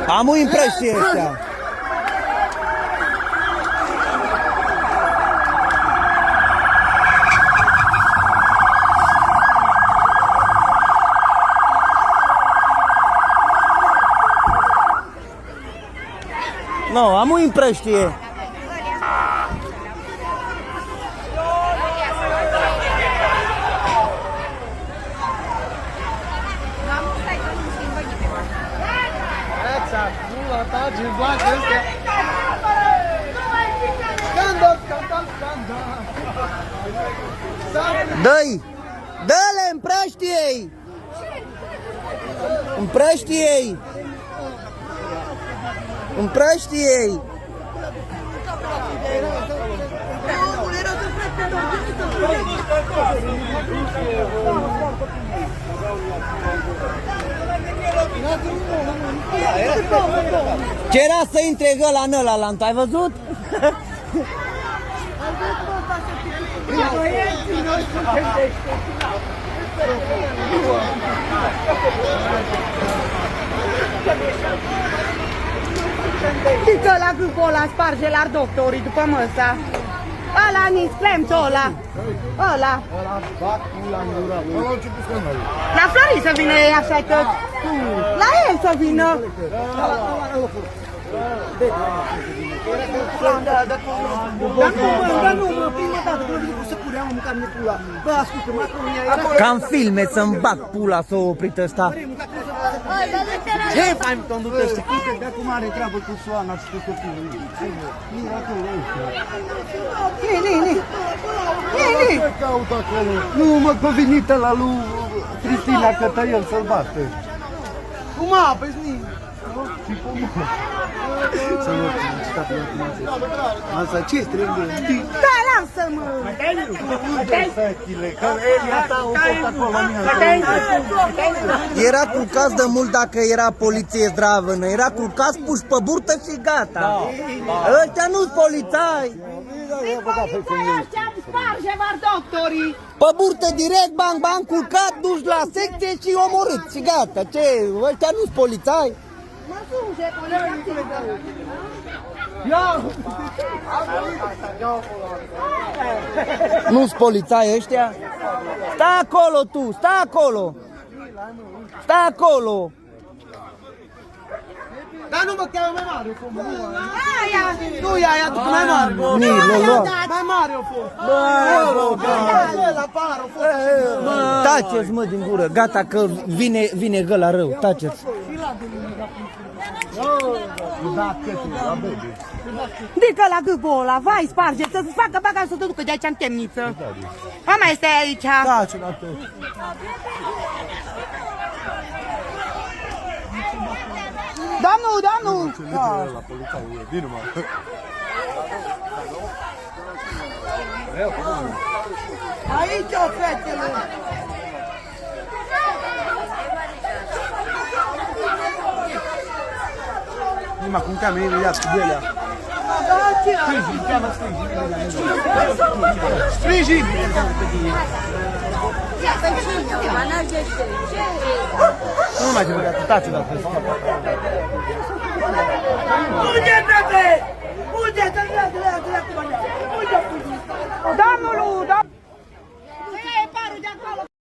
Am o impresie ăștia. Nu, am o impresie. Dă-i! Dă-le, împrăștie-i! Împrăștie-i! Împrăștie-i! Ce era să intre ăla în ăla, ai văzut? Știți ăla grupul ăla sparge la doctorii după măsa? Ăla nici clemțul ăla. Ăla. La Florin să vină ei așa tot. La el să vină. Dar nu, prima dată când a venit să cuream, am mâncat pula. Bă, ascultă-mă, Ca în filme să-mi bag pula s-a oprit ăsta. ce faci conducă ăsta? De acum are treabă cu Soana și cu copilul ei. Nu, acolo, Ni. ce caut acolo? Nu, mă, că venit la lui Cristina Cătăiel să-l bată. Cum a, păi ni. Să nu citat la asta, ce trebuie? Da, lasă-mă. Fetile, că Elia ta o fost acolo. Era culcat de mult dacă era poliție zdravănă. Era culcat, puși pe burtă și gata. Ăștia nu-s polițai. Polițaia ăștia sparge var doctorii. Pe burtă direct, bang, bang, culcat, duși la secție și omorât și gata. Ce? Ăștia nu-s polițai. Mă suge, poliția. Nu-s polițai ăștia? Stai acolo tu, stai acolo. Stai acolo. Dar nu mă cheamă mai mare, aia! Nu e aia, tu mai mare! Ni, l-o lua. Mai mare a fost! La par a fost! Taceți, mă, din gură. Gata că vine găla rău. Taceți. Dică la gâbul ăla, vai, sparge, să-ți facă bagaj să te ducă de aici în temniță. Mama este aici. Da, ce la tot. Domnul! La polițai, vină mă. Aici o fetele! Prima cum cheamă imediat cu belea. Sprijin, cheamă Sprijin! Nu mai trebuie, taci dacă. Urgete-te!